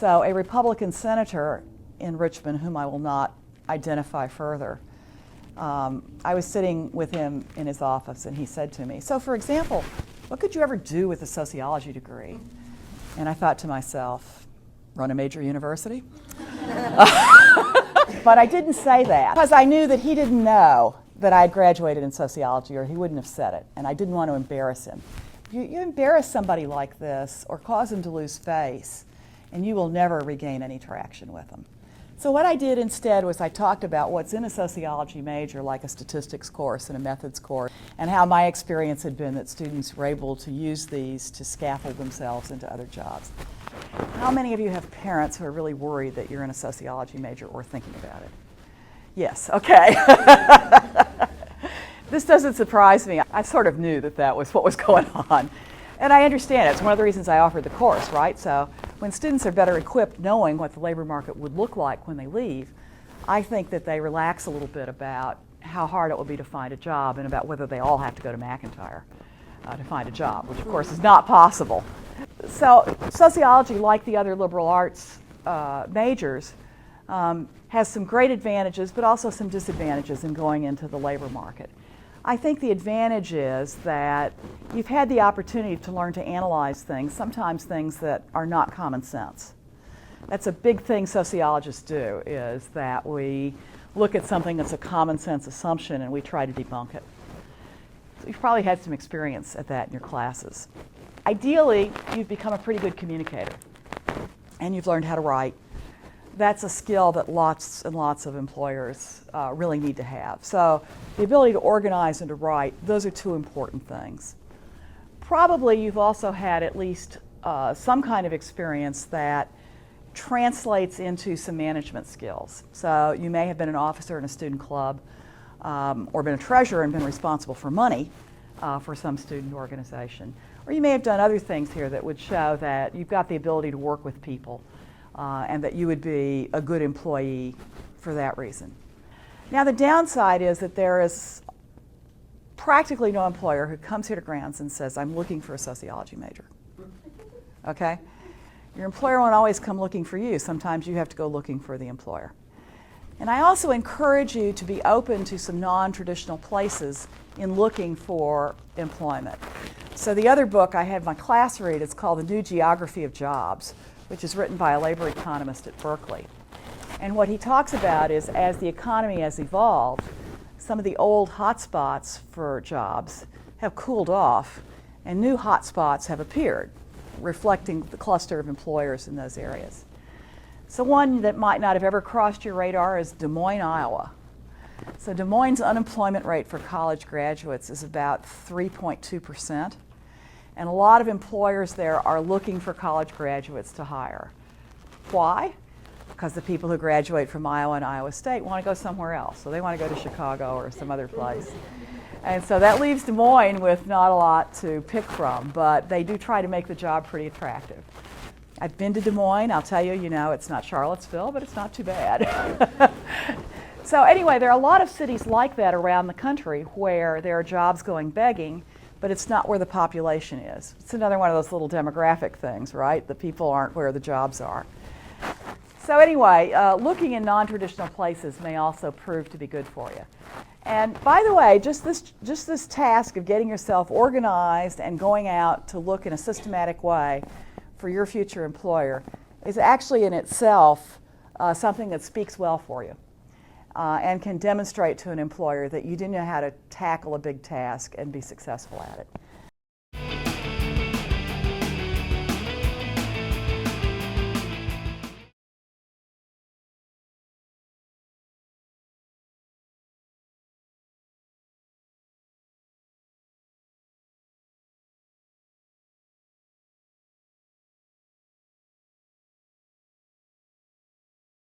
so a Republican senator in Richmond, whom I will not identify further, I was sitting with him in his office, and he said to me, "So for example, what could you ever do with a sociology degree?" And I thought to myself, run a major university? But I didn't say that because I knew that he didn't know that I had graduated in sociology, or he wouldn't have said it, and I didn't want to embarrass him. You embarrass somebody like this or cause him to lose face, and you will never regain any traction with them. So what I did instead was I talked about what's in a sociology major, like a statistics course and a methods course, and how my experience had been that students were able to use these to scaffold themselves into other jobs. How many of you have parents who are really worried that you're in a sociology major or thinking about it? Yes, okay. This doesn't surprise me. I sort of knew that that was what was going on. And I understand it. It's one of the reasons I offered the course, right? So when students are better equipped knowing what the labor market would look like when they leave, I think that they relax a little bit about how hard it will be to find a job and about whether they all have to go to McIntyre to find a job, which of course is not possible. So sociology, like the other liberal arts majors, has some great advantages but also some disadvantages in going into the labor market. I think the advantage is that you've had the opportunity to learn to analyze things, sometimes things that are not common sense. That's a big thing sociologists do, is that we look at something that's a common sense assumption and we try to debunk it. So you've probably had some experience at that in your classes. Ideally, you've become a pretty good communicator and you've learned how to write. That's a skill that lots and lots of employers really need to have. So the ability to organize and to write, those are two important things. Probably you've also had at least some kind of experience that translates into some management skills. So you may have been an officer in a student club or been a treasurer and been responsible for money for some student organization. Or you may have done other things here that would show that you've got the ability to work with people and that you would be a good employee for that reason. Now the downside is that there is practically no employer who comes here to Grounds and says, "I'm looking for a sociology major." Okay? Your employer won't always come looking for you. Sometimes you have to go looking for the employer. And I also encourage you to be open to some non-traditional places in looking for employment. So the other book I had my class read, it's called The New Geography of Jobs, which is written by a labor economist at Berkeley. And what he talks about is, as the economy has evolved, some of the old hotspots for jobs have cooled off and new hotspots have appeared, reflecting the cluster of employers in those areas. So one that might not have ever crossed your radar is Des Moines, Iowa. So Des Moines' unemployment rate for college graduates is about 3.2%. And a lot of employers there are looking for college graduates to hire. Why? Because the people who graduate from Iowa and Iowa State want to go somewhere else. So they want to go to Chicago or some other place. And so that leaves Des Moines with not a lot to pick from, but they do try to make the job pretty attractive. I've been to Des Moines. I'll tell you, it's not Charlottesville, but it's not too bad. So anyway, there are a lot of cities like that around the country where there are jobs going begging, but it's not where the population is. It's another one of those little demographic things, right? The people aren't where the jobs are. So anyway, looking in non-traditional places may also prove to be good for you. And by the way, just this task of getting yourself organized and going out to look in a systematic way for your future employer is actually in itself something that speaks well for you and can demonstrate to an employer that you do know how to tackle a big task and be successful at it.